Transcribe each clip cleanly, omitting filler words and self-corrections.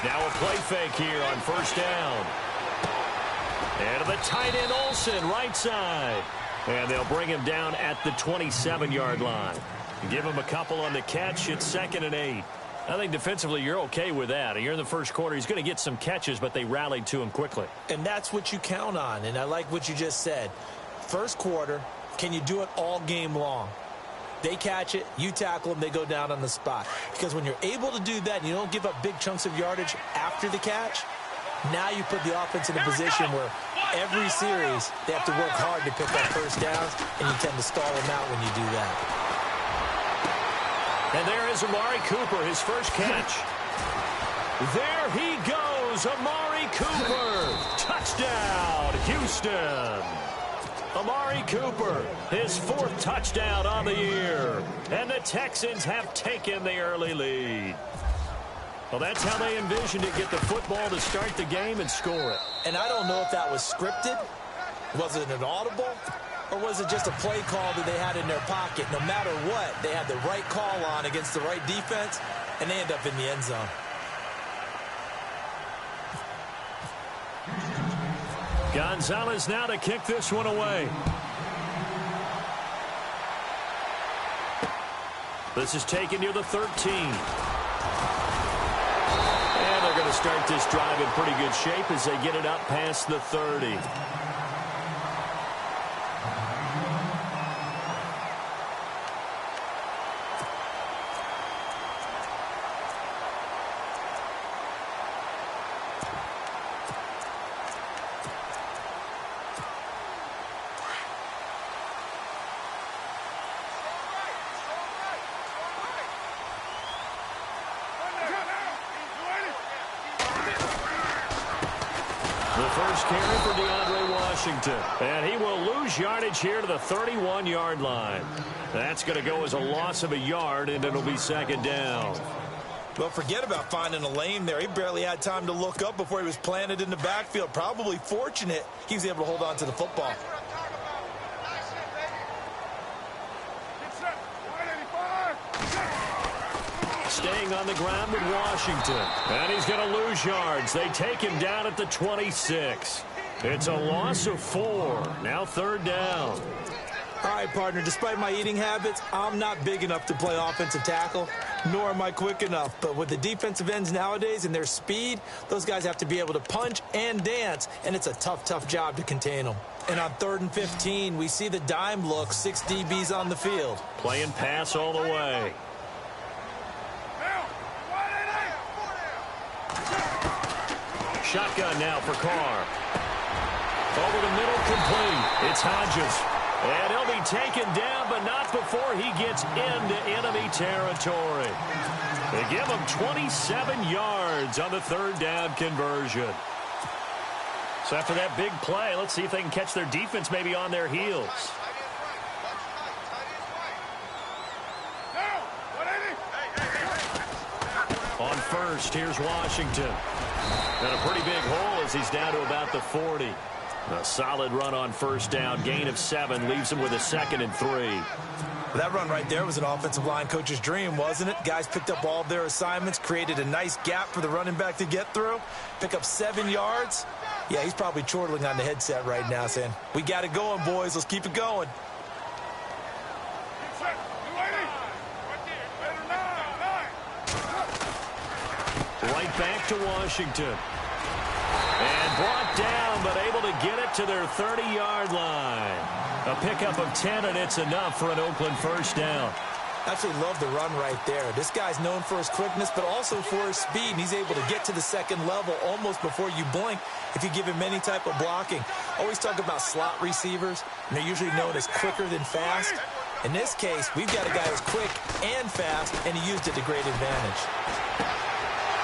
Now a play fake here on first down. And to the tight end, Olsen, right side. And they'll bring him down at the 27-yard line. Give him a couple on the catch. It's 2nd and 8. I think defensively you're okay with that. You're in the first quarter. He's going to get some catches, but they rallied to him quickly. And that's what you count on, and I like what you just said. First quarter, can you do it all game long? They catch it, you tackle them, they go down on the spot. Because when you're able to do that and you don't give up big chunks of yardage after the catch, now you put the offense in a position where every series they have to work hard to pick up first downs, and you tend to stall them out when you do that. And there is Amari Cooper, his first catch. There he goes, Amari Cooper. Touchdown, Houston. Amari Cooper, his 4th touchdown on the year. And the Texans have taken the early lead. Well, that's how they envisioned it, get the football to start the game and score it. And I don't know if that was scripted. Was it an audible? Or was it just a play call that they had in their pocket? No matter what, they had the right call on against the right defense, and they end up in the end zone. Gonzalez now to kick this one away. This is taken near the 13. And they're going to start this drive in pretty good shape as they get it up past the 30. And he will lose yardage here to the 31-yard line. That's going to go as a loss of a yard, and it'll be 2nd down. Well, forget about finding a lane there. He barely had time to look up before he was planted in the backfield. Probably fortunate he was able to hold on to the football. Staying on the ground with Washington. And he's going to lose yards. They take him down at the 26. It's a loss of 4. Now 3rd down. All right, partner, despite my eating habits, I'm not big enough to play offensive tackle, nor am I quick enough. But with the defensive ends nowadays and their speed, those guys have to be able to punch and dance, and it's a tough, tough job to contain them. And on 3rd and 15, we see the dime look, 6 DBs on the field. Playing pass all the way. Shotgun now for Carr. Over the middle, complete. It's Hodges. And he'll be taken down, but not before he gets into enemy territory. They give him 27 yards on the 3rd down conversion. So after that big play, let's see if they can catch their defense maybe on their heels. On first, here's Washington. And a pretty big hole as he's down to about the 40. A solid run on first down. Gain of 7 leaves him with a 2nd and 3. That run right there was an offensive line coach's dream, wasn't it? Guys picked up all of their assignments, created a nice gap for the running back to get through, pick up 7 yards. Yeah, he's probably chortling on the headset right now saying, we got it going, boys. Let's keep it going. Right back to Washington. And brought down, but able to get it to their 30-yard line. A pickup of 10, and it's enough for an Oakland first down. Absolutely love the run right there. This guy's known for his quickness, but also for his speed. And he's able to get to the 2nd level almost before you blink if you give him any type of blocking. Always talk about slot receivers, and they're usually known as quicker than fast. In this case, we've got a guy who's quick and fast, and he used it to great advantage.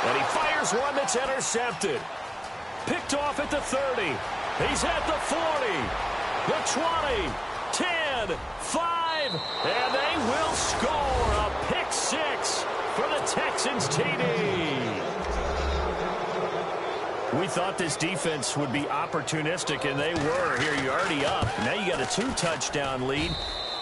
And he fires one that's intercepted. Picked off at the 30. He's at the 40, the 20, 10, 5, and they will score a pick 6 for the Texans TD. We thought this defense would be opportunistic, and they were. Here, you're already up. Now you got a 2-touchdown lead.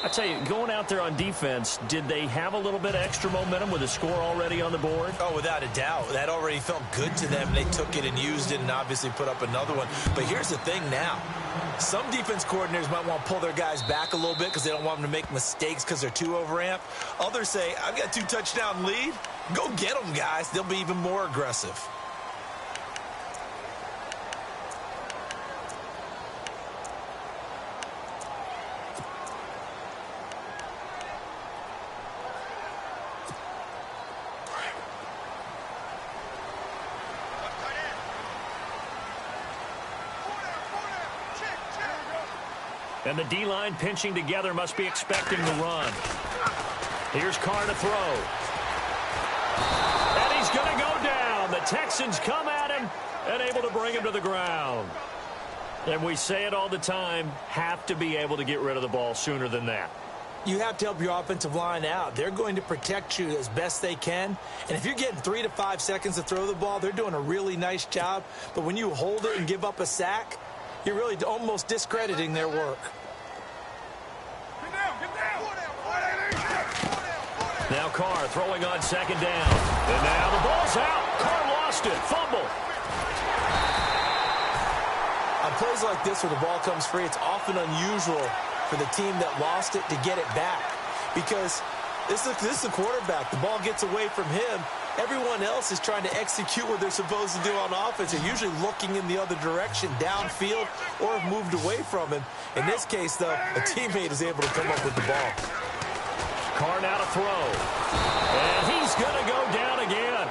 I tell you, going out there on defense, did they have a little bit of extra momentum with a score already on the board? Oh, without a doubt. That already felt good to them. They took it and used it and obviously put up another one. But here's the thing now. Some defense coordinators might want to pull their guys back a little bit because they don't want them to make mistakes because they're too overamped. Others say, I've got 2-touchdown lead. Go get them, guys. They'll be even more aggressive. And the D-line pinching together must be expecting the run. Here's Carr to throw. And he's going to go down. The Texans come at him and able to bring him to the ground. And we say it all the time, have to be able to get rid of the ball sooner than that. You have to help your offensive line out. They're going to protect you as best they can. And if you're getting 3 to 5 seconds to throw the ball, they're doing a really nice job. But when you hold it and give up a sack, you're really almost discrediting their work. Now Carr throwing on second down. And now the ball's out. Carr lost it. Fumble. On plays like this where the ball comes free, it's often unusual for the team that lost it to get it back. Because this is the quarterback. The ball gets away from him. Everyone else is trying to execute what they're supposed to do on offense. They're usually looking in the other direction, downfield, or have moved away from him. In this case, though, a teammate is able to come up with the ball. Carr now to throw. And he's going to go down again.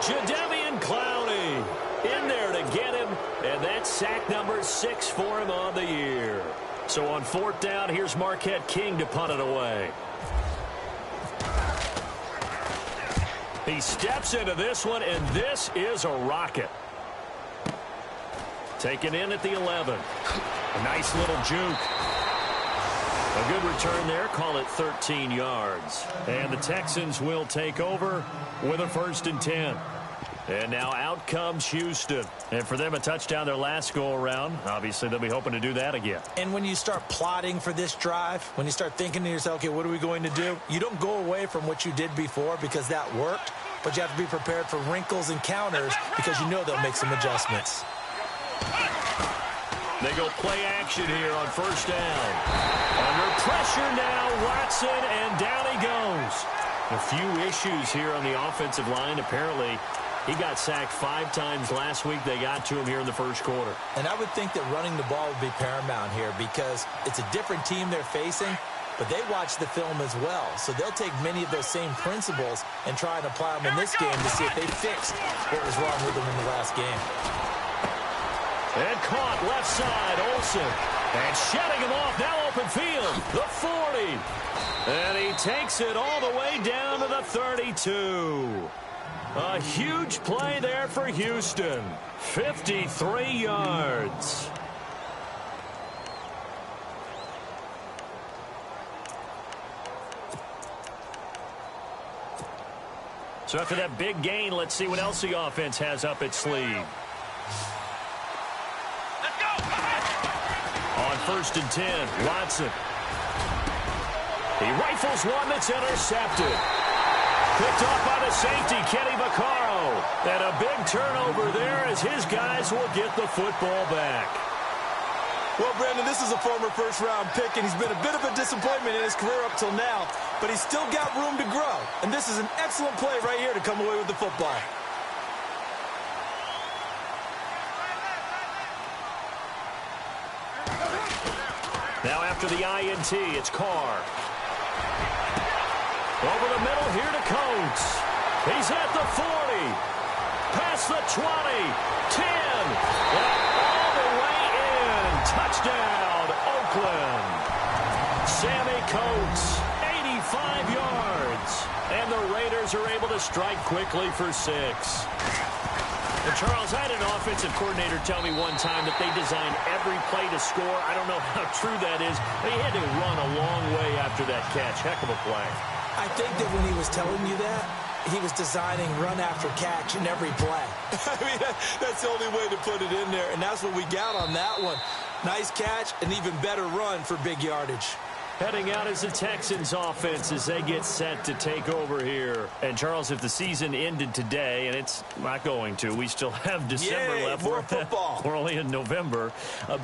Jadeveon Clowney in there to get him. And that's sack number 6 for him on the year. So on 4th down, here's Marquette King to punt it away. He steps into this one, and this is a rocket. Taken in at the 11. A nice little juke. A good return there. Call it 13 yards. And the Texans will take over with a 1st and 10. And now out comes Houston. And for them, a touchdown their last go-around. Obviously, they'll be hoping to do that again. And when you start plotting for this drive, when you start thinking to yourself, okay, what are we going to do? You don't go away from what you did before because that worked. But you have to be prepared for wrinkles and counters because you know they'll make some adjustments. They go play action here on 1st down. Under pressure now, Watson, and down he goes. A few issues here on the offensive line. Apparently, he got sacked 5 times last week. They got to him here in the 1st quarter. And I would think that running the ball would be paramount here because it's a different team they're facing, but they watch the film as well. So they'll take many of those same principles and try and apply them in this game to see if they fixed what was wrong with them in the last game. And caught left side, Olsen. And shutting him off, now open field, the 40. And he takes it all the way down to the 32. A huge play there for Houston. 53 yards. So after that big gain, let's see what else the offense has up its sleeve. Let's go! On 1st and 10, Watson. He rifles one that's intercepted. Picked off by the safety, Kenny Vaccaro. And a big turnover there as his guys will get the football back. Well, Brandon, this is a former first-round pick, and he's been a bit of a disappointment in his career up till now, but he's still got room to grow. And this is an excellent play right here to come away with the football. Now after the INT, it's Carr. Over the middle here to Coates. He's at the 40. Past the 20. 10. And all the way in. Touchdown, Oakland. Sammy Coates, 85 yards. And the Raiders are able to strike quickly for 6. And Charles, I had an offensive coordinator tell me one time that they designed every play to score. I don't know how true that is, but he had to run a long way after that catch. Heck of a play. I think that when he was telling you that, he was designing run after catch in every play. I mean, that's the only way to put it in there, and that's what we got on that one. Nice catch, an even better run for big yardage. Heading out is the Texans offense as they get set to take over here. And, Charles, if the season ended today, and it's not going to, we still have December left. More football. We're only in November.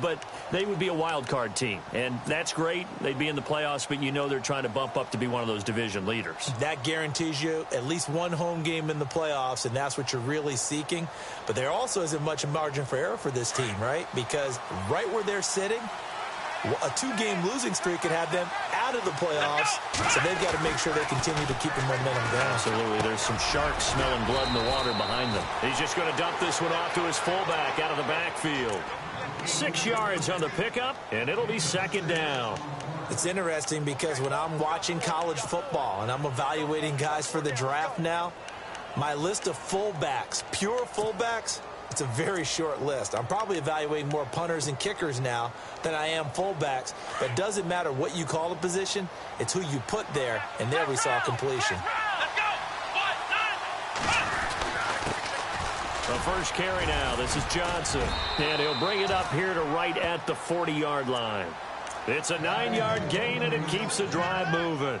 But they would be a wild card team. And that's great. They'd be in the playoffs, but you know they're trying to bump up to be one of those division leaders. That guarantees you at least one home game in the playoffs, and that's what you're really seeking. But there also isn't much margin for error for this team, right? Because right where they're sitting, a two-game losing streak could have them out of the playoffs, so they've got to make sure they continue to keep the momentum going. Absolutely. There's some sharks smelling blood in the water behind them. He's just going to dump this one off to his fullback out of the backfield. 6 yards on the pickup, and it'll be second down. It's interesting because when I'm watching college football and I'm evaluating guys for the draft now, my list of fullbacks, pure fullbacks, it's a very short list. I'm probably evaluating more punters and kickers now than I am fullbacks. But it doesn't matter what you call the position. It's who you put there. And there we saw completion. The first carry now. This is Johnson. And he'll bring it up here to right at the 40-yard line. It's a 9-yard gain, and it keeps the drive moving.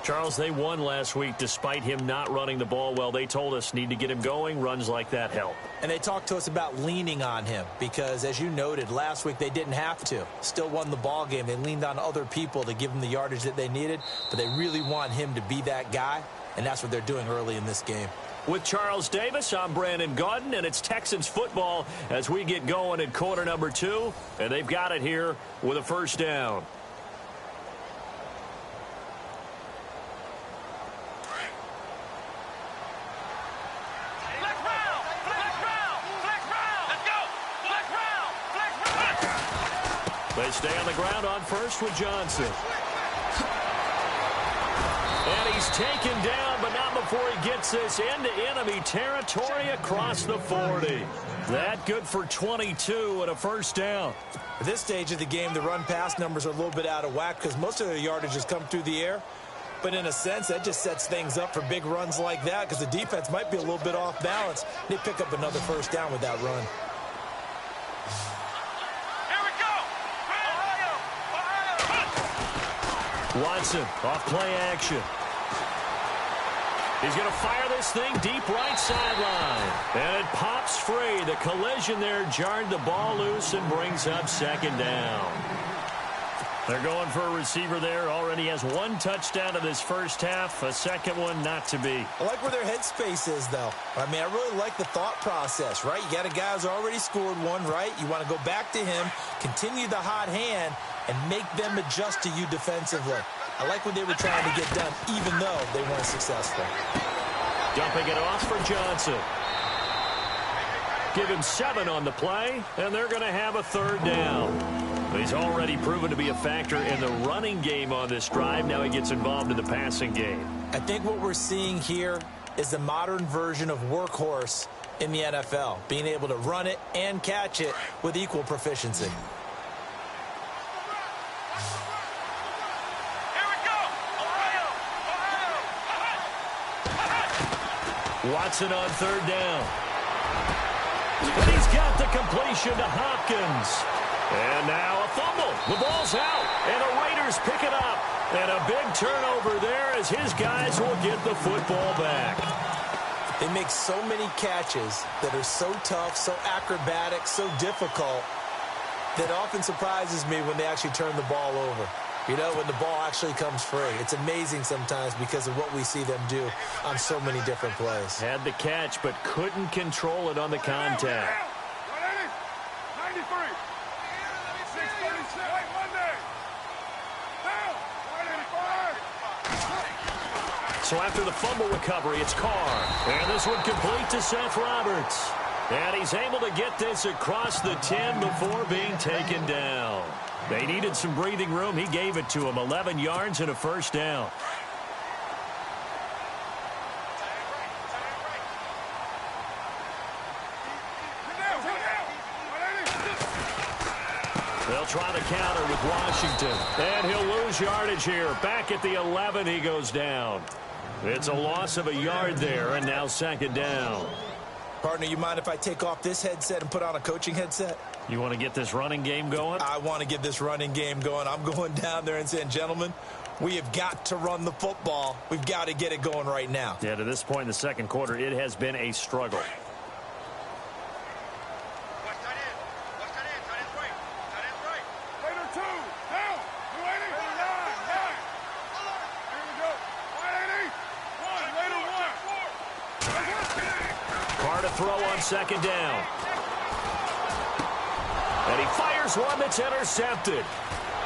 Charles, they won last week despite him not running the ball well. They told us need to get him going. Runs like that help. And they talked to us about leaning on him because, as you noted, last week they didn't have to. Still won the ball game. They leaned on other people to give them the yardage that they needed, but they really want him to be that guy, and that's what they're doing early in this game. With Charles Davis, I'm Brandon Gaudin, and it's Texans football as we get going in quarter number 2, and they've got it here with a first down. They stay on the ground on first with Johnson. And he's taken down, but not before he gets this into enemy territory across the 40. That good for 22 and a first down. At this stage of the game, the run-pass numbers are a little bit out of whack because most of their yardage has come through the air. But in a sense, that just sets things up for big runs like that because the defense might be a little bit off balance. They pick up another first down with that run. Watson off play action. He's going to fire this thing deep right sideline. And it pops free. The collision there jarred the ball loose and brings up second down. They're going for a receiver there. Already has one touchdown in this first half. A second one not to be. I like where their headspace is, though. I mean, I really like the thought process, right? You got a guy who's already scored one, right? You want to go back to him, continue the hot hand, and make them adjust to you defensively. I like what they were trying to get done, even though they weren't successful. Dumping it off for Johnson. Give him 7 on the play, and they're going to have a third down. He's already proven to be a factor in the running game on this drive. Now he gets involved in the passing game. I think what we're seeing here is the modern version of workhorse in the NFL, being able to run it and catch it with equal proficiency. Watson on third down. And he's got the completion to Hopkins. And now a fumble. The ball's out. And the Raiders pick it up. And a big turnover there as his guys will get the football back. They make so many catches that are so tough, so acrobatic, so difficult that often surprises me when they actually turn the ball over. You know, when the ball actually comes free. It's amazing sometimes because of what we see them do on so many different plays. Had the catch, but couldn't control it on the contact. 93. 636. So after the fumble recovery, it's Carr. And this one complete to Seth Roberts. And he's able to get this across the 10 before being taken down. They needed some breathing room. He gave it to him. 11 yards and a first down. They'll try the counter with Washington. And he'll lose yardage here. Back at the 11, he goes down. It's a loss of a yard there, and now second down. Partner, you mind if I take off this headset and put on a coaching headset? You want to get this running game going? I want to get this running game going. I'm going down there and saying, gentlemen, we have got to run the football. We've got to get it going right now. Yeah, to this point in the second quarter, it has been a struggle. Throw on second down. And he fires one that's intercepted.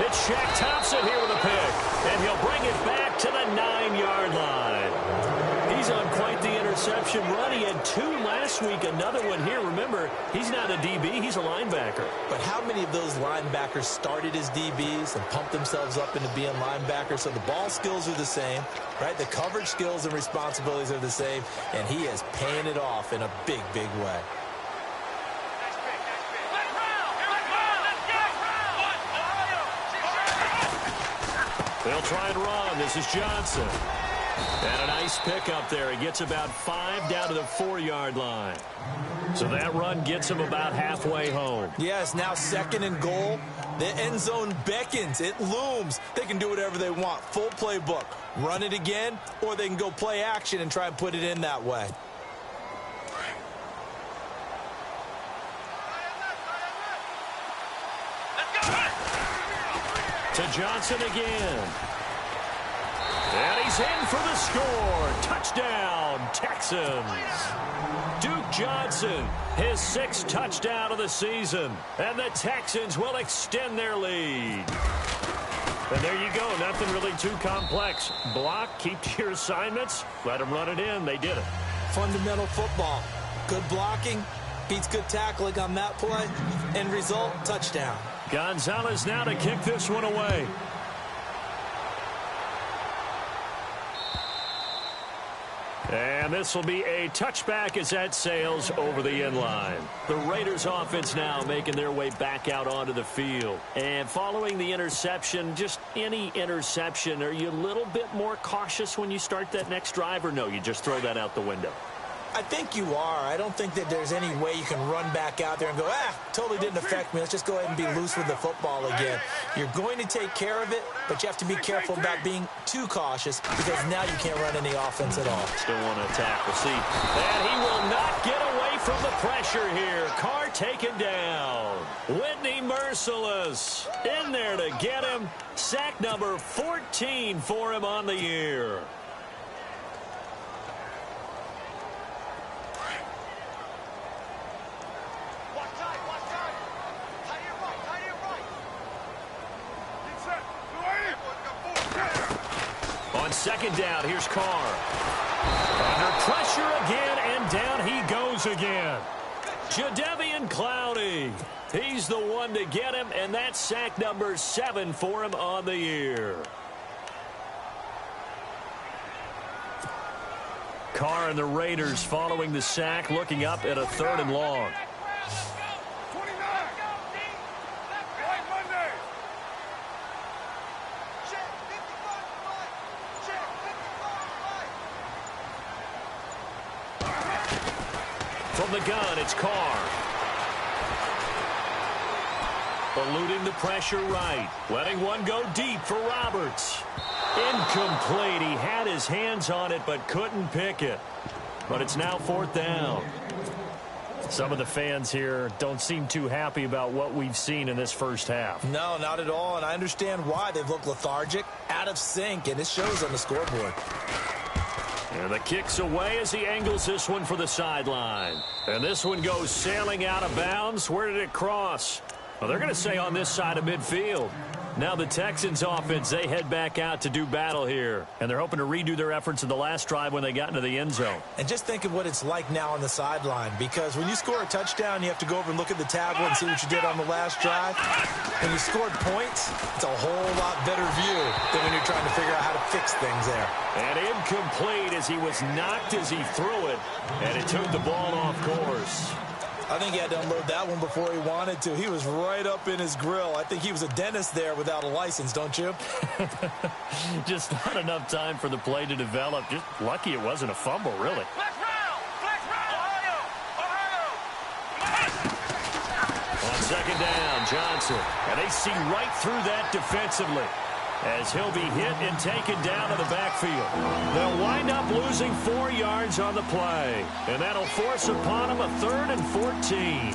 It's Shaq Thompson here with a pick. And he'll bring it back to the 9-yard line. He's on quite the interception run. He had 2 last week, another one here. Remember, he's not a DB, he's a linebacker. But how many of those linebackers started as DBs and pumped themselves up into being linebackers? So the ball skills are the same, right? The coverage skills and responsibilities are the same, and he is paying it off in a big, big way. They'll try and run. This is Johnson. And a nice pickup there. He gets about 5 down to the 4-yard line. So that run gets him about halfway home. Yes, now 2nd and goal. The end zone beckons. It looms. They can do whatever they want. Full playbook. Run it again, or they can go play action and try and put it in that way. To Johnson again. And he's in for the score. Touchdown, Texans. Duke Johnson, his 6th touchdown of the season. And the Texans will extend their lead. And there you go. Nothing really too complex. Block, keep to your assignments. Let them run it in. They did it. Fundamental football. Good blocking. Beats good tackling on that play. End result, touchdown. Gonzalez now to kick this one away. And this will be a touchback as that sails over the end line. The Raiders offense now making their way back out onto the field. And following the interception, just any interception, are you a little bit more cautious when you start that next drive, or no, you just throw that out the window? I think you are. I don't think that there's any way you can run back out there and go, totally didn't affect me. Let's just go ahead and be loose with the football again. You're going to take care of it, but you have to be careful about being too cautious because now you can't run any offense at all. Still want to attack. We'll see. And he will not get away from the pressure here. Carr taken down. Whitney merciless in there to get him. Sack number 14 for him on the year. Second down, here's Carr. Under pressure again, and down he goes again. Jadeveon Clowney. He's the one to get him, and that's sack number 7 for him on the year. Carr and the Raiders following the sack, looking up at a 3rd and long. From the gun, it's Carr. Eluding the pressure right. Letting one go deep for Roberts. Incomplete. He had his hands on it but couldn't pick it. But it's now 4th down. Some of the fans here don't seem too happy about what we've seen in this first half. No, not at all, and I understand why. They've looked lethargic, out of sync, and it shows on the scoreboard. And the kick's away as he angles this one for the sideline. And this one goes sailing out of bounds. Where did it cross? Well, they're going to say on this side of midfield. Now the Texans offense, they head back out to do battle here. And they're hoping to redo their efforts in the last drive when they got into the end zone. And just think of what it's like now on the sideline. Because when you score a touchdown, you have to go over and look at the tablet and see what you did on the last drive. When you scored points, it's a whole lot better view than when you're trying to figure out how to fix things there. And incomplete as he was knocked as he threw it. And it took the ball off course. I think he had to unload that one before he wanted to. He was right up in his grill. I think he was a dentist there without a license, don't you? Just not enough time for the play to develop. Just lucky it wasn't a fumble, really. On 2nd second down, Johnson. And they see right through that defensively as he'll be hit and taken down to the backfield. They'll wind up losing 4 yards on the play, and that'll force upon them a 3rd and 14.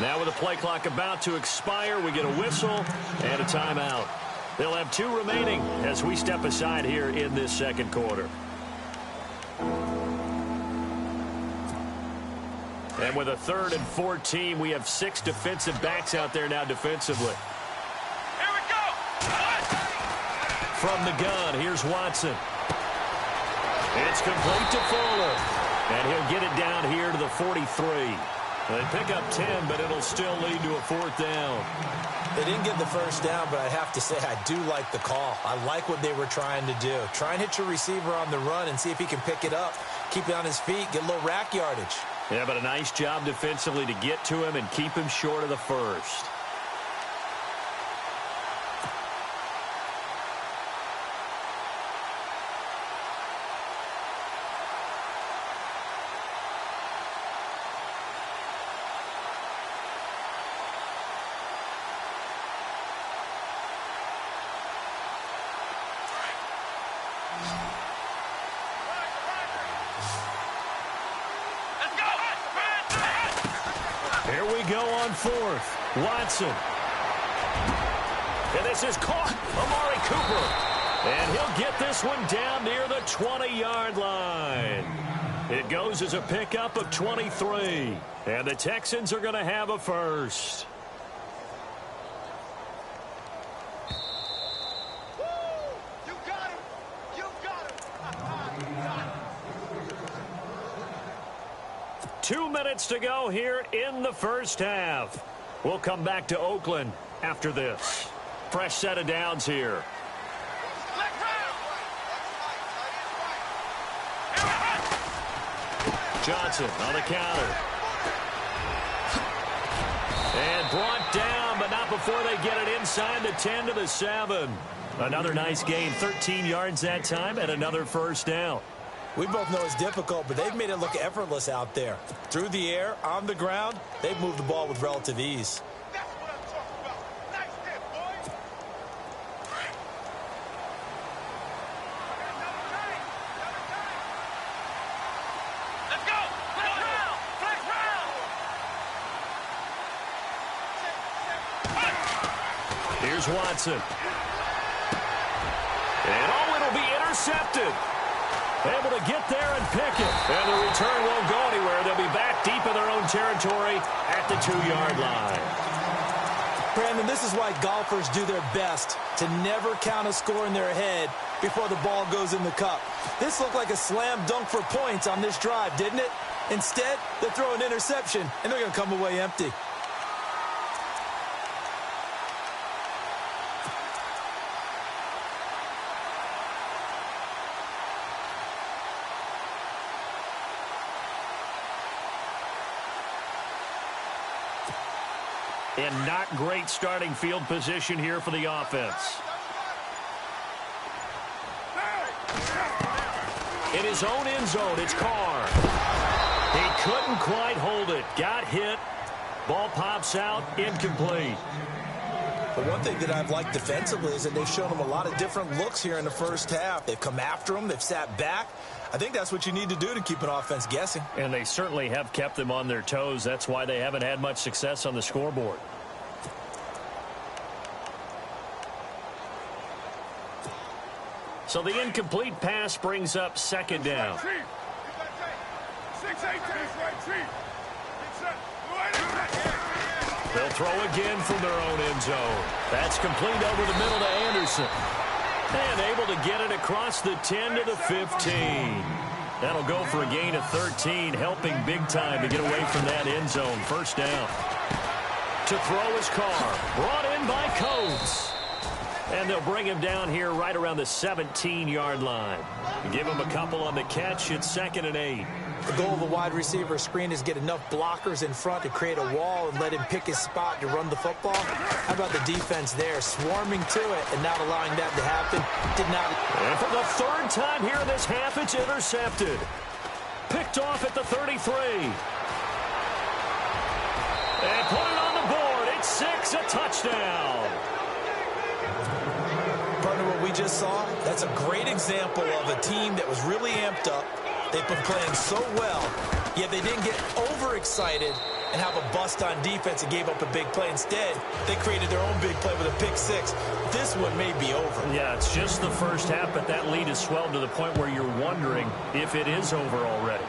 Now with the play clock about to expire, we get a whistle and a timeout. They'll have 2 remaining as we step aside here in this second quarter. And with a 3rd and 14, we have 6 defensive backs out there now defensively. Here we go! From the gun, here's Watson. It's complete to Fuller. And he'll get it down here to the 43. They pick up 10, but it'll still lead to a 4th down. They didn't get the first down, but I have to say I do like the call. I like what they were trying to do. Try and hit your receiver on the run and see if he can pick it up. Keep it on his feet, get a little rack yardage. Yeah, but a nice job defensively to get to him and keep him short of the first. Here we go on 4th. Watson. And this is caught. Amari Cooper. And he'll get this one down near the 20-yard line. It goes as a pickup of 23. And the Texans are going to have a first. You got him! You got him! 2 minutes to go here in the first half. We'll come back to Oakland after this. Fresh set of downs here. Johnson on the counter. And brought down, but not before they get it inside the 10 to the 7. Another nice gain, 13 yards that time, and another first down. We both know it's difficult, but they've made it look effortless out there. Through the air, on the ground, they've moved the ball with relative ease. That's what I'm talking about. Nice hit, boys. Let's go. Flex round. Flex round. Here's Watson. And oh, it'll be intercepted. Able to get there and pick it. And the return won't go anywhere. They'll be back deep in their own territory at the 2-yard line. Brandon, this is why golfers do their best to never count a score in their head before the ball goes in the cup. This looked like a slam dunk for points on this drive, didn't it? Instead, they throw an interception, and they're going to come away empty. And not great starting field position here for the offense. In his own end zone, it's Carr. He couldn't quite hold it. Got hit. Ball pops out, incomplete. But one thing that I've liked defensively is that they've shown them a lot of different looks here in the first half. They've come after them. They've sat back. I think that's what you need to do to keep an offense guessing. And they certainly have kept them on their toes. That's why they haven't had much success on the scoreboard. So the incomplete pass brings up second down. They'll throw again from their own end zone. That's complete over the middle to Anderson. And able to get it across the 10 to the 15. That'll go for a gain of 13, helping big time to get away from that end zone. First down. To throw is Carr. Brought in by Coates. And they'll bring him down here right around the 17-yard line. Give him a couple on the catch. It's 2nd and 8. The goal of a wide receiver screen is get enough blockers in front to create a wall and let him pick his spot to run the football. How about the defense there, swarming to it and not allowing that to happen? Did not. And for the 3rd time here in this half, it's intercepted. Picked off at the 33. And put it on the board. It's 6, a touchdown. Partner, what we just saw, that's a great example of a team that was really amped up. They've been playing so well, yet they didn't get overexcited and have a bust on defense and gave up a big play. Instead, they created their own big play with a pick 6. This one may be over. Yeah, it's just the first half, but that lead has swelled to the point where you're wondering if it is over already.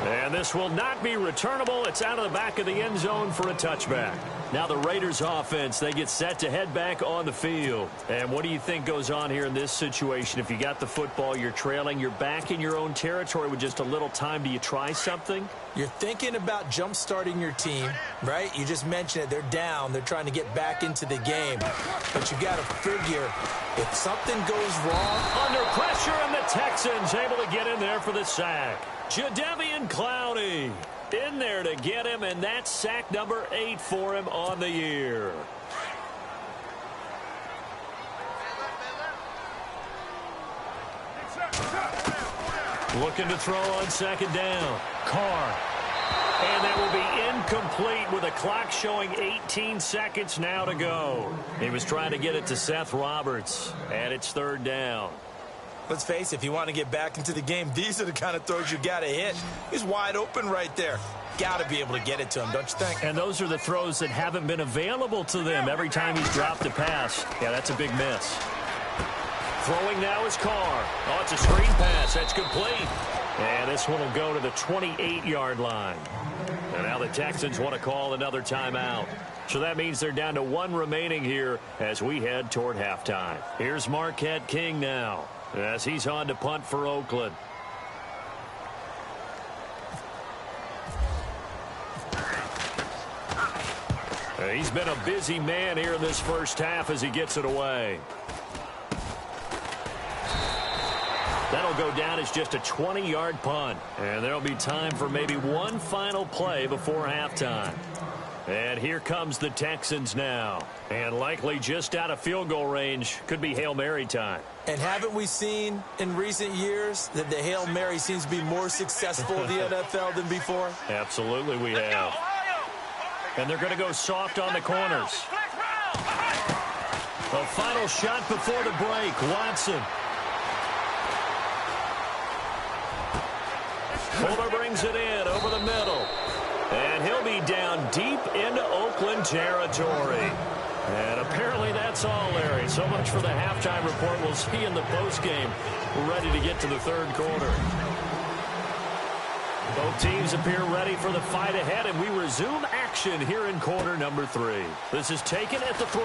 And this will not be returnable. It's out of the back of the end zone for a touchback. Now the Raiders offense, they get set to head back on the field. And what do you think goes on here in this situation? If you got the football, you're trailing, you're back in your own territory with just a little time. Do you try something? You're thinking about jump-starting your team, right? You just mentioned it. They're down. They're trying to get back into the game. But you got to figure if something goes wrong. Under pressure, and the Texans able to get in there for the sack. Jadeveon Clowney in there to get him, and that's sack number 8 for him on the year. Looking to throw on 2nd down. Carr. And that will be incomplete with the clock showing 18 seconds now to go. He was trying to get it to Seth Roberts, and it's 3rd down. Let's face it, if you want to get back into the game, these are the kind of throws you got to hit. He's wide open right there. Got to be able to get it to him, don't you think? And those are the throws that haven't been available to them every time he's dropped a pass. Yeah, that's a big miss. Throwing now is Carr. Oh, it's a screen pass. That's complete. And this one will go to the 28-yard line. And now the Texans want to call another timeout. So that means they're down to 1 remaining here as we head toward halftime. Here's Marquette King now, as he's on to punt for Oakland. He's been a busy man here in this first half as he gets it away. That'll go down as just a 20-yard punt. And there'll be time for maybe one final play before halftime. And here comes the Texans now. And likely just out of field goal range. Could be Hail Mary time. And haven't we seen in recent years that the Hail Mary seems to be more successful in the NFL than before? Absolutely we have. And they're going to go soft on the corners. A final shot before the break. Watson. Fuller brings it in over the middle. And he'll be down deep into Oakland territory. And apparently that's all, Larry. So much for the halftime report. We'll see in the postgame. We're ready to get to the 3rd quarter. Both teams appear ready for the fight ahead, and we resume action here in quarter number 3. This is taken at the 3.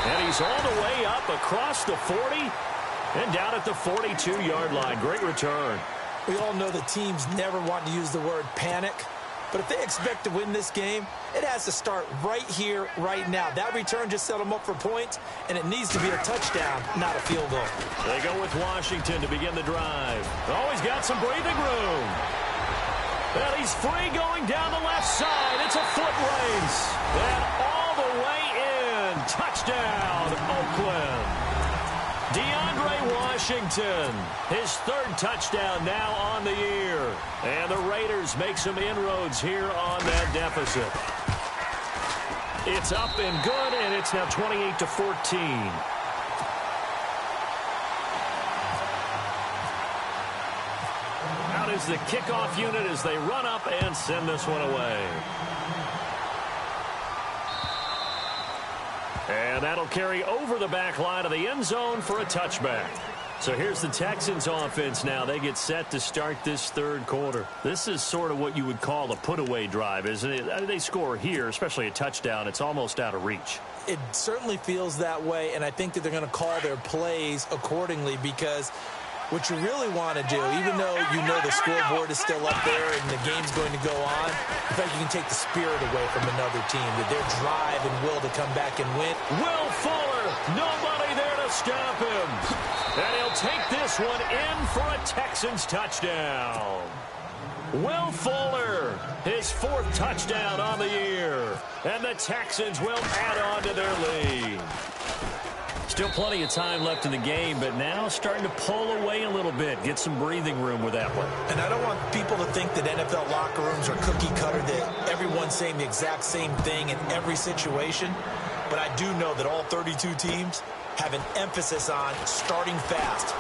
And he's all the way up across the 40. And down at the 42-yard line. Great return. We all know the teams never want to use the word panic. But if they expect to win this game, it has to start right here, right now. That return just set them up for points, and it needs to be a touchdown, not a field goal. They go with Washington to begin the drive. Oh, he's got some breathing room. Well, he's free going down the left side. It's a foot race. And all the way in. Touchdown, Oakland. DeAndre Washington, his 3rd touchdown now on the year. And the Raiders make some inroads here on that deficit. It's up and good, and it's now 28-14. Out is the kickoff unit as they run up and send this one away. And that'll carry over the back line of the end zone for a touchback. So here's the Texans offense now. They get set to start this 3rd quarter. This is sort of what you would call a put-away drive, isn't it? I mean, they score here, especially a touchdown. It's almost out of reach. It certainly feels that way, and I think that they're going to call their plays accordingly because What you really want to do, even though you know the scoreboard is still up there and the game's going to go on, in fact, you can take the spirit away from another team, with their drive and will to come back and win. Will Fuller, nobody there to stop him. And he'll take this one in for a Texans touchdown. Will Fuller, his 4th touchdown on the year. And the Texans will add on to their lead. Still plenty of time left in the game, but now starting to pull away a little bit. Get some breathing room with that one. And I don't want people to think that NFL locker rooms are cookie cutter, that everyone's saying the exact same thing in every situation. But I do know that all 32 teams have an emphasis on starting fast.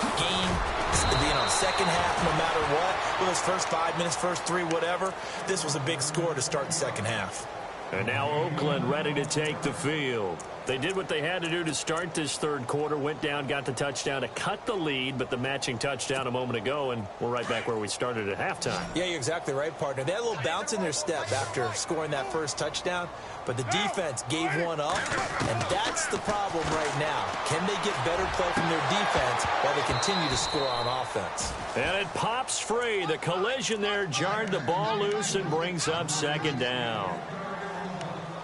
Second half, no matter what. Well, those first 5 minutes, first 3, whatever. This was a big score to start the second half. And now Oakland ready to take the field. They did what they had to do to start this third quarter, went down, got the touchdown to cut the lead, but the matching touchdown a moment ago, and we're right back where we started at halftime. Yeah, you're exactly right, partner. They had a little bounce in their step after scoring that first touchdown, but the defense gave one up, and that's the problem right now. Can they get better play from their defense while they continue to score on offense? And it pops free. The collision there jarred the ball loose and brings up second down.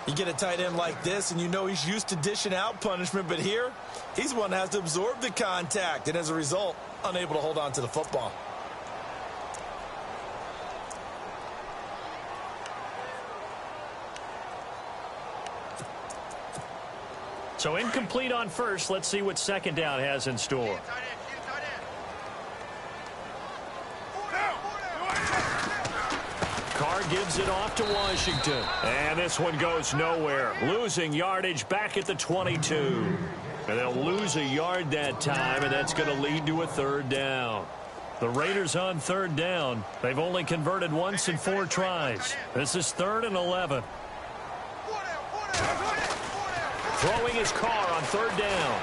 You get a tight end like this, and you know he's used to dishing out punishment, but here, he's the one that has to absorb the contact, and as a result, unable to hold on to the football. So incomplete on first. Let's see what second down has in store. Carr gives it off to Washington. And this one goes nowhere. Losing yardage back at the 22. And they'll lose a yard that time, and that's going to lead to a third down. The Raiders on third down. They've only converted once in 4 tries. This is 3rd and 11. Throwing his Carr on third down.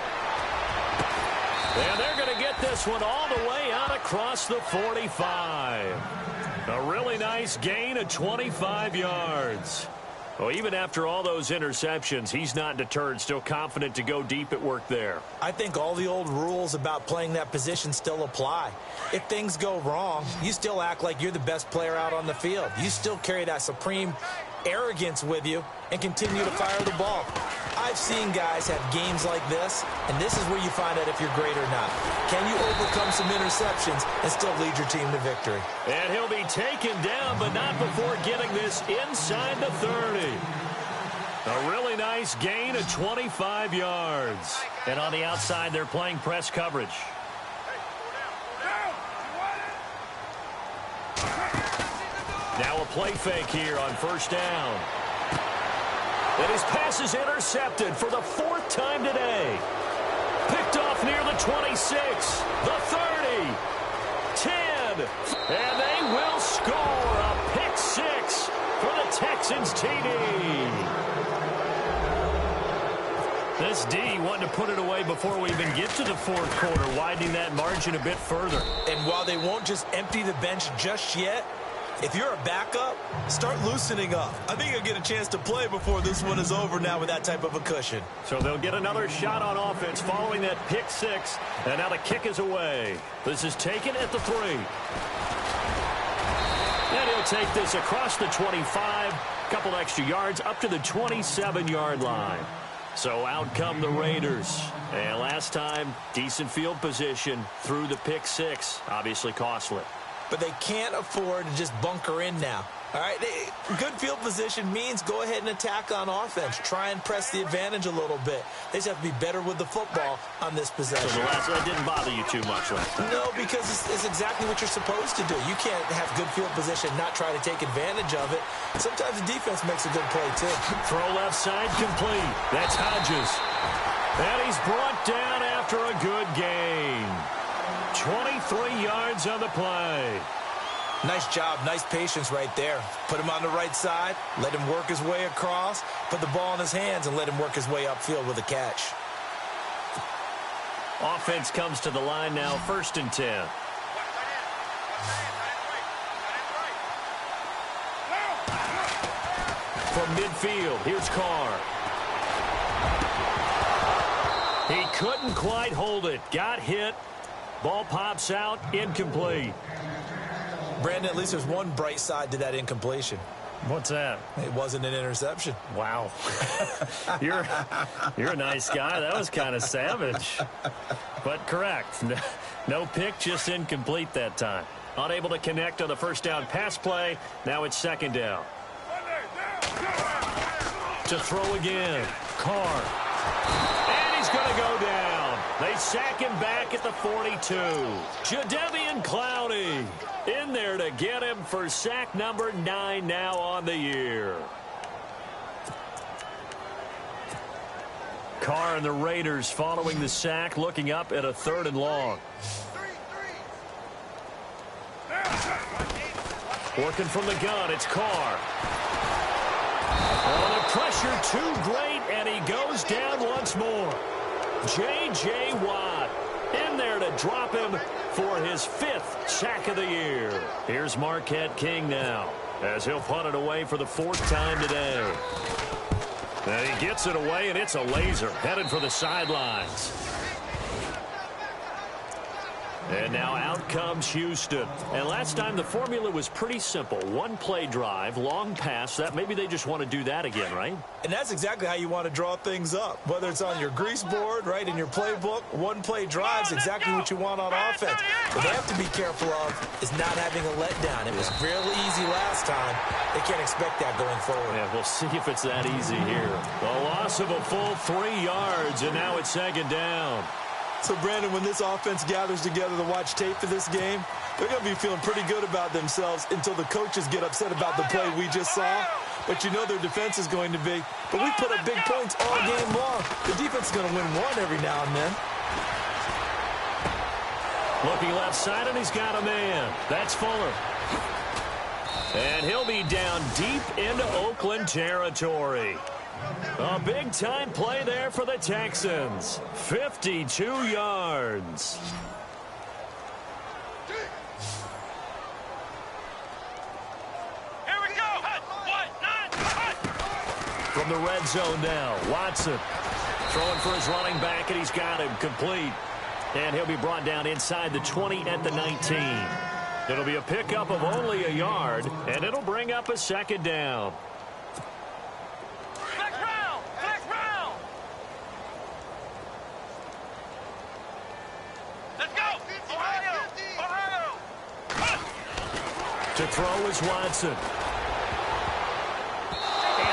And they're going to get this one all the way out across the 45. A really nice gain of 25 yards. Well, even after all those interceptions, he's not deterred, still confident to go deep at work there. I think all the old rules about playing that position still apply. If things go wrong, you still act like you're the best player out on the field. You still carry that supreme arrogance with you and continue to fire the ball. I've seen guys have games like this, and this is where you find out if you're great or not. Can you overcome some interceptions and still lead your team to victory? And he'll be taken down, but not before getting this inside the 30. A really nice gain of 25 yards. And on the outside, they're playing press coverage. Now a play fake here on first down. And his pass is intercepted for the 4th time today. Picked off near the 26, the 30, 10, and they will score a pick 6 for the Texans TD. This D wanted to put it away before we even get to the 4th quarter, widening that margin a bit further. And while they won't just empty the bench just yet, if you're a backup, start loosening up. I think you'll get a chance to play before this one is over now with that type of a cushion. So they'll get another shot on offense following that pick 6. And now the kick is away. This is taken at the 3. And he'll take this across the 25. Couple extra yards up to the 27-yard line. So out come the Raiders. And last time, decent field position through the pick 6. Obviously costly. But they can't afford to just bunker in now. All right, good field position means go ahead and attack on offense. Try and press the advantage a little bit. They just have to be better with the football on this possession. So that didn't bother you too much last time? No, because it's exactly what you're supposed to do. You can't have good field position, not try to take advantage of it. Sometimes the defense makes a good play, too. Throw left side complete. That's Hodges. And he's brought down after a good gain. 23 yards on the play. Nice job, nice patience right there. Put him on the right side, let him work his way across, put the ball in his hands, and let him work his way upfield with a catch. Offense comes to the line now, 1st and 10. From midfield, here's Carr. He couldn't quite hold it. Got hit. Ball pops out, incomplete. Brandon, at least there's one bright side to that incompletion. What's that? It wasn't an interception. Wow. You're a nice guy. That was kind of savage. But correct. No pick, just incomplete that time. Unable to connect on the first down pass play. Now it's second down. To throw again. Carr. And he's going to go down. They sack him back at the 42. Jadeveon Clowney in there to get him for sack number 9 now on the year. Carr and the Raiders following the sack, looking up at a 3rd and long. Working from the gun, it's Carr. Oh, the pressure too great, and he goes down once more. J.J. Watt in there to drop him for his 5th sack of the year. Here's Marquette King now, as he'll punt it away for the 4th time today. And he gets it away, and it's a laser, headed for the sidelines. And now out comes Houston. And last time the formula was pretty simple. 1-play drive, long pass. That maybe they just want to do that again, right? And that's exactly how you want to draw things up. Whether it's on your grease board, right, in your playbook, 1-play drive's exactly what you want on offense. What they have to be careful of is not having a letdown. It was really easy last time. They can't expect that going forward. Yeah, we'll see if it's that easy here. A loss of a full 3 yards, and now it's second down. So, Brandon, when this offense gathers together to watch tape for this game, they're going to be feeling pretty good about themselves until the coaches get upset about the play we just saw. But you know their defense is going to be. But we put up big points all game long. The defense is going to win one every now and then. Looking left side, and he's got a man. That's Fuller. And he'll be down deep into Oakland territory. A big-time play there for the Texans. 52 yards. Here we go. From the red zone now, Watson throwing for his running back, and he's got him complete. And he'll be brought down inside the 20 at the 19. It'll be a pickup of only a yard, and it'll bring up a second down. To throw is Watson. And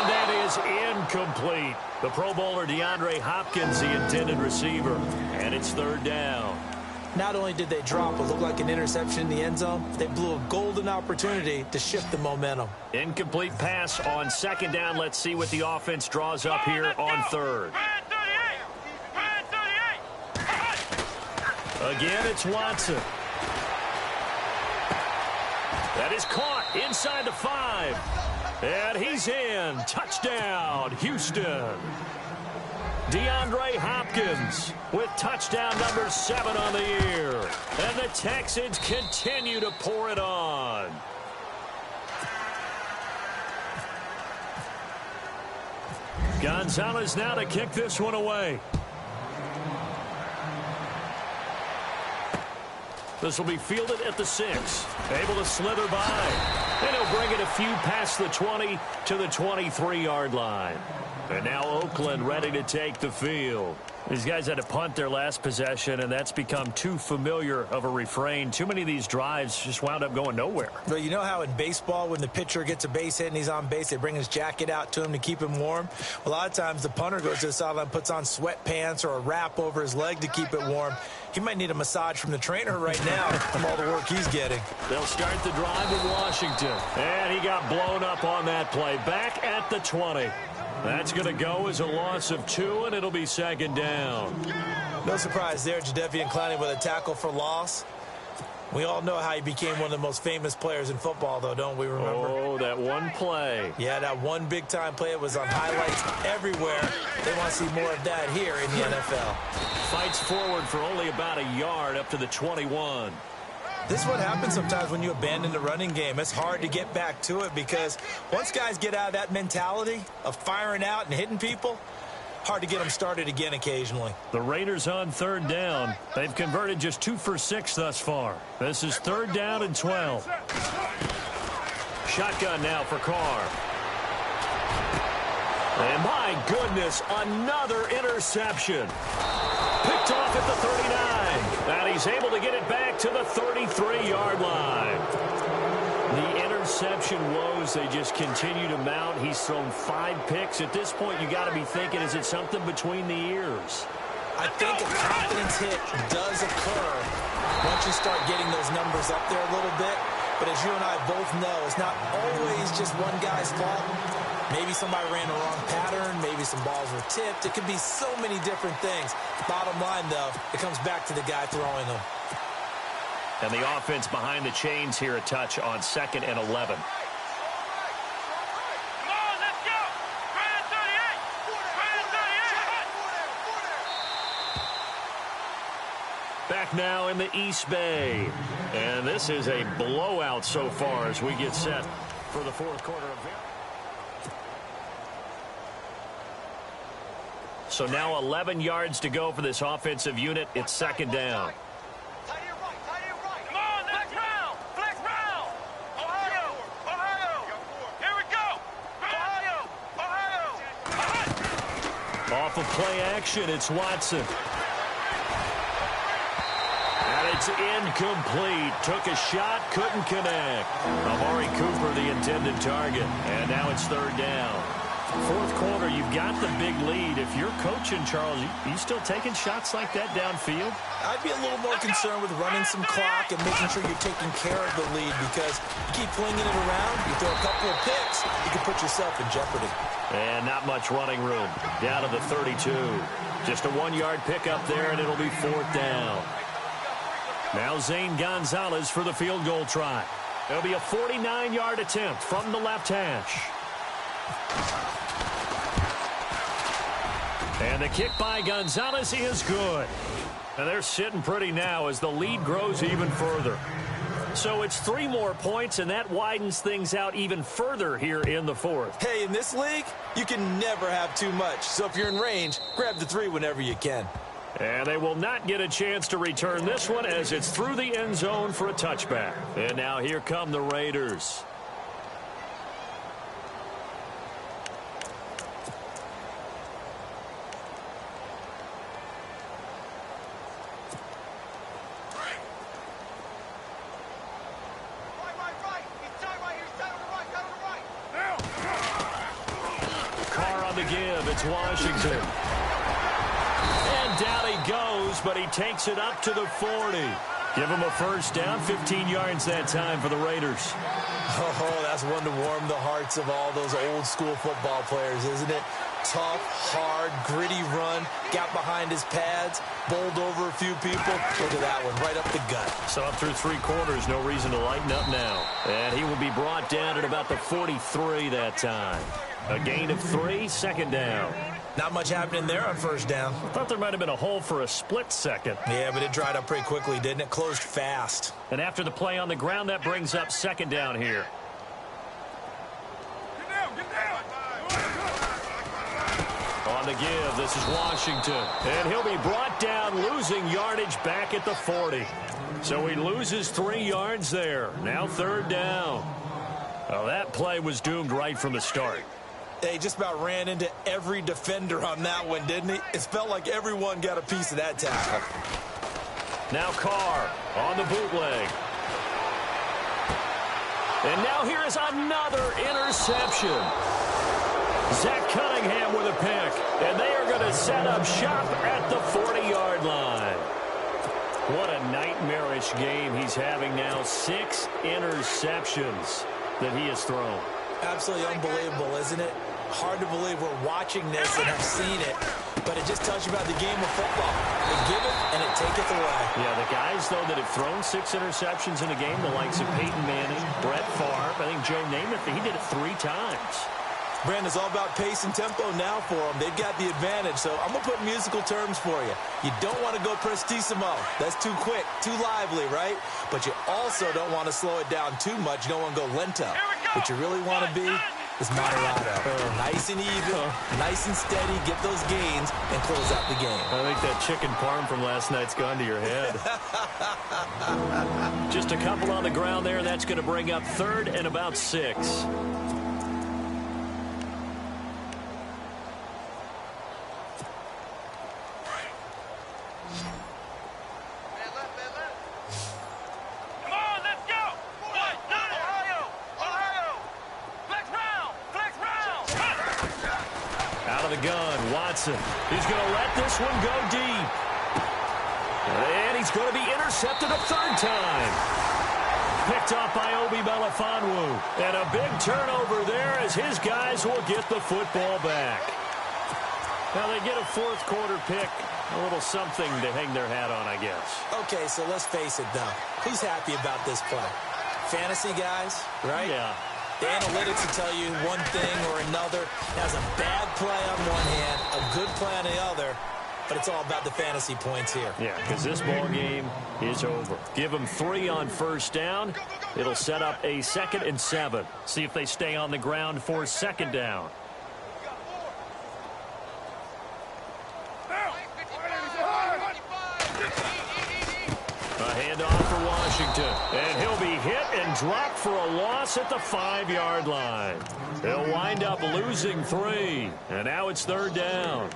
that is incomplete. The Pro Bowler DeAndre Hopkins, the intended receiver. And it's 3rd down. Not only did they drop what looked like an interception in the end zone, they blew a golden opportunity to shift the momentum. Incomplete pass on second down. Let's see what the offense draws up here on 3rd. Again, it's Watson. That is caught inside the 5. And he's in. Touchdown, Houston. DeAndre Hopkins with touchdown number 7 on the year. And the Texans continue to pour it on. Gonzalez now to kick this one away. This will be fielded at the 6. Able to slither by. And he'll bring it a few past the 20 to the 23-yard line. And now Oakland ready to take the field. These guys had to punt their last possession, and that's become too familiar of a refrain. Too many of these drives just wound up going nowhere. But you know how in baseball, when the pitcher gets a base hit and he's on base, they bring his jacket out to him to keep him warm? A lot of times the punter goes to the sideline, puts on sweatpants or a wrap over his leg to keep it warm. He might need a massage from the trainer right now from all the work he's getting. They'll start the drive with Washington. And he got blown up on that play. Back at the 20. That's going to go as a loss of 2, and it'll be second down. No surprise there, Jadeveon Clowney with a tackle for loss. We all know how he became one of the most famous players in football, though, don't we remember? Oh, that one play. Yeah, that one big-time play. It was on highlights everywhere. They want to see more of that here in the NFL. Fights forward for only about a yard up to the 21. This is what happens sometimes when you abandon the running game. It's hard to get back to it because once guys get out of that mentality of firing out and hitting people, hard to get them started again occasionally. The Raiders on third down. They've converted just 2 for 6 thus far. This is third down and 12. Shotgun now for Carr. And my goodness, another interception. Picked off at the 39. And he's able to get it back to the 33-yard line. The interception woes, they just continue to mount. He's thrown 5 picks. At this point, you got to be thinking, is it something between the ears? I think a confidence hit does occur once you start getting those numbers up there a little bit. But as you and I both know, it's not always just one guy's fault. Maybe somebody ran the wrong pattern. Maybe some balls were tipped. It could be so many different things. Bottom line, though, it comes back to the guy throwing them. And the offense behind the chains here a touch on 2nd and 11. Back now in the East Bay. And this is a blowout so far as we get set for the fourth quarter of it. So now 11 yards to go for this offensive unit. It's 2nd down. Off of play action, it's Watson. And it's incomplete. Took a shot, couldn't connect. Amari Cooper, the intended target. And now it's 3rd down. Fourth quarter, you've got the big lead. If you're coaching, Charles, you still taking shots like that downfield? I'd be a little more concerned with running some clock and making sure you're taking care of the lead, because you keep flinging it around, you throw a couple of picks, you can put yourself in jeopardy. And not much running room. Down to the 32. Just a 1-yard pickup there, and it'll be 4th down. Now Zane Gonzalez for the field goal try. It'll be a 49-yard attempt from the left hash. And the kick by Gonzalez is good. And they're sitting pretty now as the lead grows even further. So it's 3 more points, and that widens things out even further here in the fourth. Hey, in this league, you can never have too much. So if you're in range, grab the 3 whenever you can. And they will not get a chance to return this one as it's through the end zone for a touchback. And now here come the Raiders. It's Washington. And down he goes, but he takes it up to the 40. Give him a first down, 15 yards that time for the Raiders. Oh, that's one to warm the hearts of all those old school football players, isn't it? Tough, hard, gritty run, got behind his pads, bowled over a few people. Look at that one, right up the gut. So up through 3 quarters, no reason to lighten up now. And he will be brought down at about the 43 that time. A gain of 3, 2nd down. Not much happening there on first down. I thought there might have been a hole for a split second. Yeah, but it dried up pretty quickly, didn't it? Closed fast. And after the play on the ground, that brings up 2nd down here. Get down. On the give, this is Washington. And he'll be brought down, losing yardage back at the 40. So he loses 3 yards there. Now 3rd down. Well, that play was doomed right from the start. They just about ran into every defender on that one, didn't he? It felt like everyone got a piece of that tackle. Now Carr on the bootleg. And now here is another interception. Zach Cunningham with a pick. And they are going to set up shop at the 40-yard line. What a nightmarish game he's having now. 6 interceptions that he has thrown. Absolutely unbelievable, isn't it? Hard to believe we're watching this and have seen it, but it just tells you about the game of football. They give it and it taketh away. Yeah, the guys, though, that have thrown 6 interceptions in a game, the likes of Peyton Manning, Brett Favre, I think Joe Namath, he did it 3 times. Brandon, it's all about pace and tempo now for them. They've got the advantage, so I'm going to put musical terms for you. You don't want to go prestissimo. That's too quick, too lively, right? But you also don't want to slow it down too much. You don't want to go lento. What you really want to be is moderato. Nice and even, nice and steady. Get those gains and close out the game. I think that chicken parm from last night's gone to your head. Just a couple on the ground there. That's going to bring up 3rd and about 6. He's going to let this one go deep. And he's going to be intercepted a 3rd time. Picked off by Obi Melifonwu. And a big turnover there as his guys will get the football back. Now they get a 4th quarter pick. A little something to hang their hat on, I guess. Okay, so let's face it, though. Who's happy about this play? Fantasy guys, right? Yeah. The analytics will tell you one thing or another. Has a bad play on one hand, a good play on the other, but it's all about the fantasy points here. Yeah, because this ball game is over. Give them 3 on 1st down. It'll set up a 2nd and 7. See if they stay on the ground for 2nd down. A handoff for Washington. And he'll be hit and dropped for a loss at the 5-yard line. He'll wind up losing 3. And now it's 3rd down.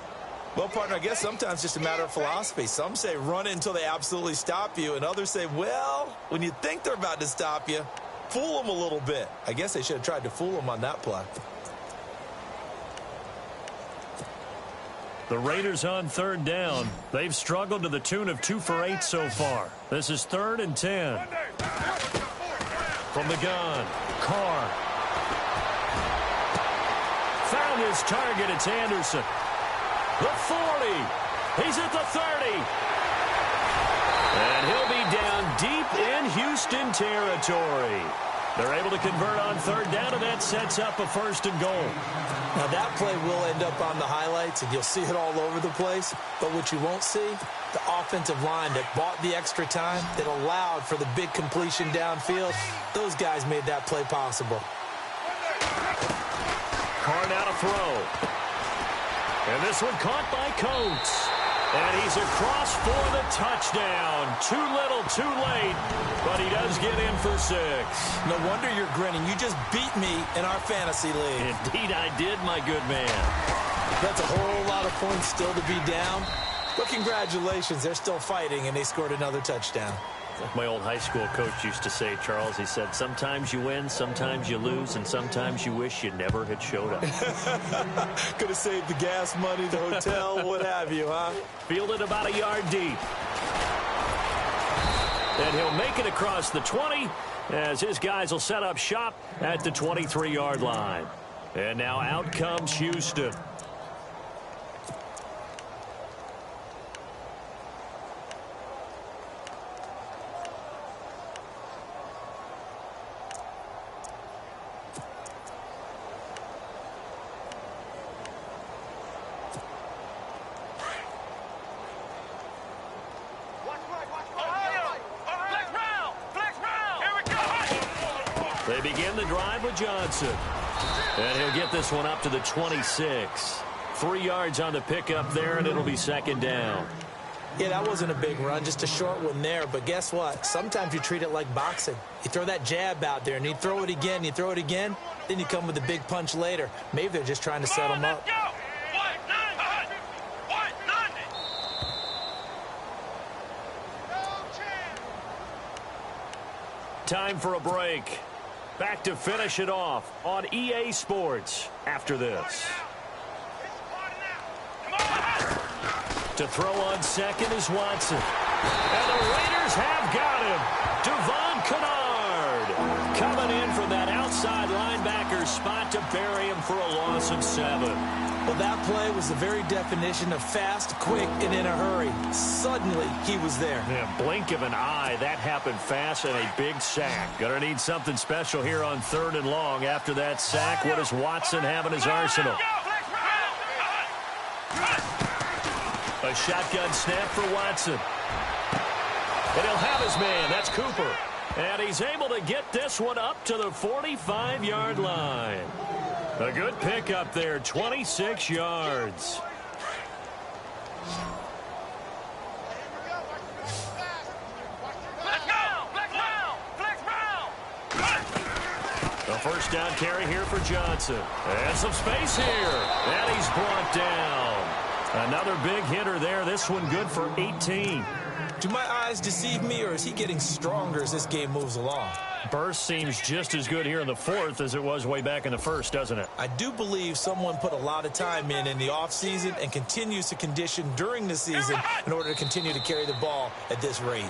Well, partner, I guess sometimes it's just a matter of philosophy. Some say run it until they absolutely stop you. And others say, well, when you think they're about to stop you, fool them a little bit. I guess they should have tried to fool them on that play. The Raiders on 3rd down. They've struggled to the tune of 2 for 8 so far. This is 3rd and 10. From the gun, Carr. Found his target. It's Anderson. The 40. He's at the 30. And he'll be down deep in Houston territory. They're able to convert on 3rd down, and that sets up a 1st and goal. Now, that play will end up on the highlights, and you'll see it all over the place. But what you won't see, the offensive line that bought the extra time, that allowed for the big completion downfield, those guys made that play possible. Carr now to throw. And this one caught by Coates. And he's across for the touchdown. Too little, too late. But he does get in for 6. No wonder you're grinning. You just beat me in our fantasy league. Indeed I did, my good man. That's a whole lot of points still to be down. But congratulations, they're still fighting, and they scored another touchdown. Like my old high school coach used to say, Charles, he said, sometimes you win, sometimes you lose, and sometimes you wish you never had showed up. Could have saved the gas money, the hotel, what have you, huh? Fielded about a yard deep. And he'll make it across the 20 as his guys will set up shop at the 23-yard line. And now out comes Houston. They begin the drive with Johnson. And he'll get this one up to the 26. 3 yards on the pickup there, and it'll be 2nd down. Yeah, that wasn't a big run, just a short one there. But guess what? Sometimes you treat it like boxing. You throw that jab out there, and you throw it again, you throw it again, then you come with a big punch later. Maybe they're just trying to set him up. Time for a break. Back to finish it off on EA Sports after this. To throw on second is Watson. And the Raiders have got him. Devon Kennard coming in from that outside linebacker spot to bury him for a loss of 7. Well, that play was the very definition of fast, quick, and in a hurry. Suddenly, he was there. Yeah, blink of an eye. That happened fast and a big sack. Gonna need something special here on 3rd and long. After that sack, what does Watson have in his arsenal? A shotgun snap for Watson. And he'll have his man. That's Cooper. And he's able to get this one up to the 45-yard line. A good pick up there, 26 yards. Let's go! Flex round! A first down carry here for Johnson. And some space here. And he's brought down. Another big hitter there. This one good for 18. Do my eyes deceive me, or is he getting stronger as this game moves along? Burst seems just as good here in the fourth as it was way back in the first, doesn't it? I do believe someone put a lot of time in the offseason and continues to condition during the season in order to continue to carry the ball at this rate.